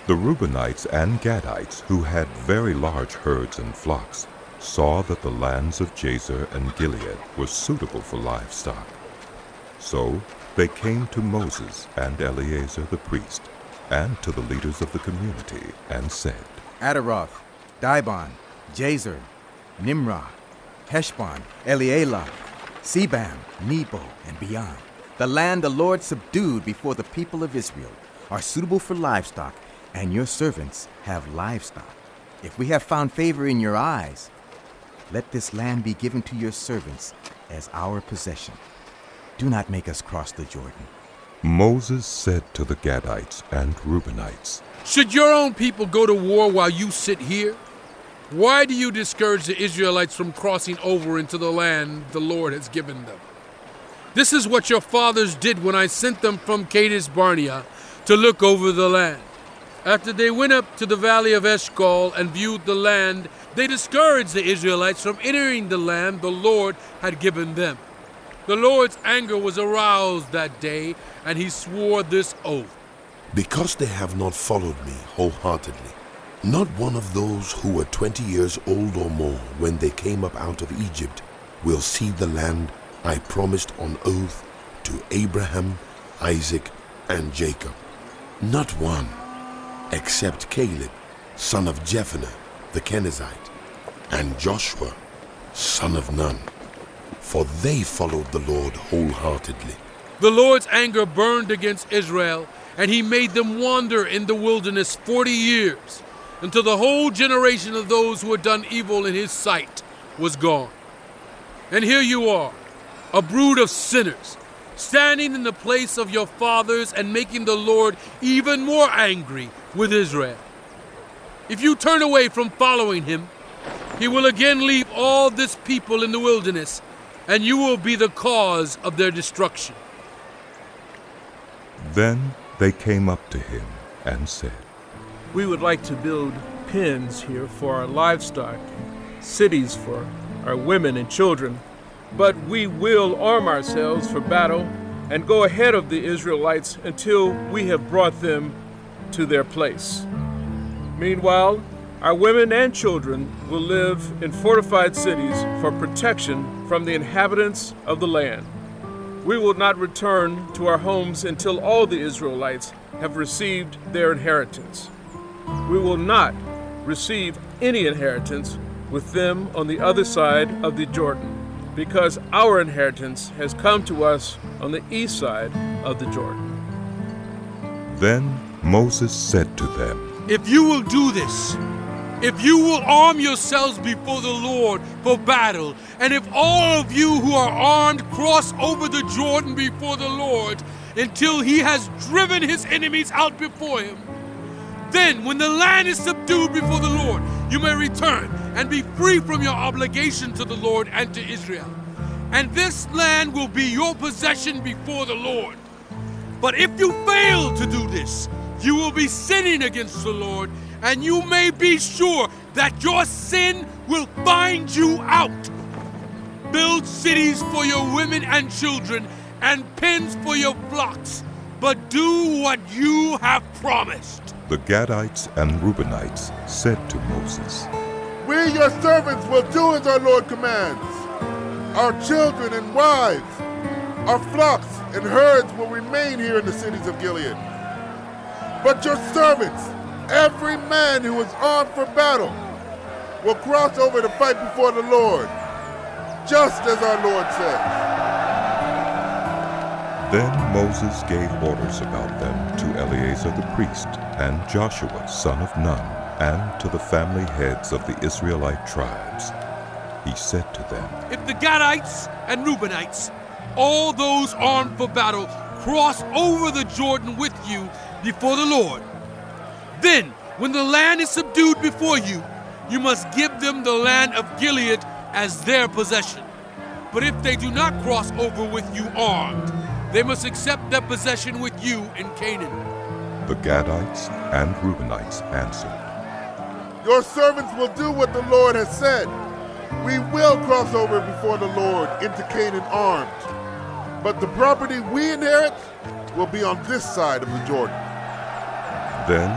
The Reubenites and Gadites, who had very large herds and flocks, saw that the lands of Jazer and Gilead were suitable for livestock. So they came to Moses and Eleazar the priest, and to the leaders of the community, and said, Adaroth, Dibon, Jazer, Nimrah, Heshbon, Elealah, Sebam, Nebo, and beyond. The land the Lord subdued before the people of Israel are suitable for livestock, and your servants have livestock. If we have found favor in your eyes, let this land be given to your servants as our possession. Do not make us cross the Jordan. Moses said to the Gadites and Reubenites, Should your own people go to war while you sit here? Why do you discourage the Israelites from crossing over into the land the Lord has given them? This is what your fathers did when I sent them from Kadesh Barnea to look over the land. After they went up to the valley of Eshcol and viewed the land, they discouraged the Israelites from entering the land the Lord had given them. The Lord's anger was aroused that day, and he swore this oath. Because they have not followed me wholeheartedly, not one of those who were 20 years old or more when they came up out of Egypt will see the land I promised on oath to Abraham, Isaac, and Jacob. Not one, except Caleb, son of Jephunneh the Kenizzite, and Joshua, son of Nun, for they followed the Lord wholeheartedly. The Lord's anger burned against Israel, and he made them wander in the wilderness 40 years, until the whole generation of those who had done evil in his sight was gone. And here you are, a brood of sinners, standing in the place of your fathers and making the Lord even more angry with Israel. If you turn away from following him, he will again leave all this people in the wilderness, and you will be the cause of their destruction. Then they came up to him and said, We would like to build pens here for our livestock, cities for our women and children, but we will arm ourselves for battle and go ahead of the Israelites until we have brought them to their place. Meanwhile, our women and children will live in fortified cities for protection from the inhabitants of the land. We will not return to our homes until all the Israelites have received their inheritance. We will not receive any inheritance with them on the other side of the Jordan, because our inheritance has come to us on the east side of the Jordan. Then Moses said to them, If you will do this, if you will arm yourselves before the Lord for battle, and if all of you who are armed cross over the Jordan before the Lord until he has driven his enemies out before him, then when the land is subdued before the Lord, you may return and be free from your obligation to the Lord and to Israel. And this land will be your possession before the Lord. But if you fail to do this, you will be sinning against the Lord, and you may be sure that your sin will find you out. Build cities for your women and children, and pens for your flocks, but do what you have promised. The Gadites and Reubenites said to Moses, We, your servants, will do as our Lord commands. Our children and wives, our flocks and herds will remain here in the cities of Gilead. But your servants, every man who is armed for battle, will cross over to fight before the Lord, just as our Lord says. Then Moses gave orders about them to Eleazar the priest and Joshua son of Nun, and to the family heads of the Israelite tribes. He said to them, If the Gadites and Reubenites, all those armed for battle, cross over the Jordan with you before the Lord, then when the land is subdued before you, you must give them the land of Gilead as their possession. But if they do not cross over with you armed, they must accept their possession with you in Canaan. The Gadites and Reubenites answered, Your servants will do what the Lord has said. We will cross over before the Lord into Canaan armed. But the property we inherit will be on this side of the Jordan. Then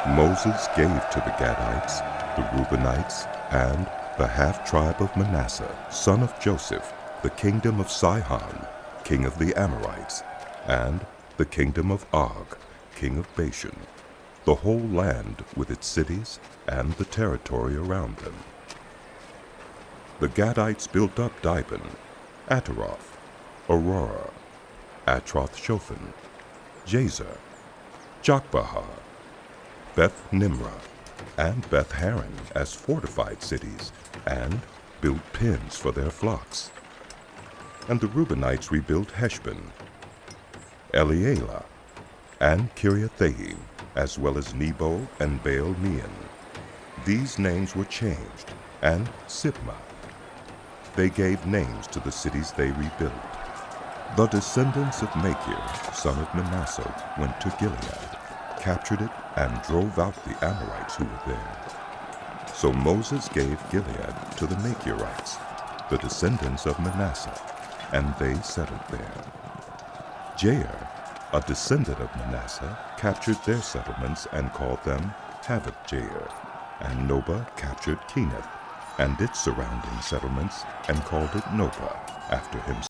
Moses gave to the Gadites, the Reubenites, and the half-tribe of Manasseh, son of Joseph, the kingdom of Sihon, king of the Amorites, and the kingdom of Og, king of Bashan, the whole land with its cities and the territory around them. The Gadites built up Dibon, Ataroth, Aurora, Atroth-Shophan, Jazer, Jokbahar, Beth Nimrah, and Beth Haran as fortified cities, and built pens for their flocks. And the Reubenites rebuilt Heshbon, Elealeh, and Kiriathaim, as well as Nebo and Baal-Meon. These names were changed, and Sibmah. They gave names to the cities they rebuilt. The descendants of Machir, son of Manasseh, went to Gilead, captured it, and drove out the Amorites who were there. So Moses gave Gilead to the Machirites, the descendants of Manasseh, and they settled there. Jair, a descendant of Manasseh, captured their settlements and called them Havoth-Jair, and Nobah captured Kenath and its surrounding settlements and called it Nobah after himself.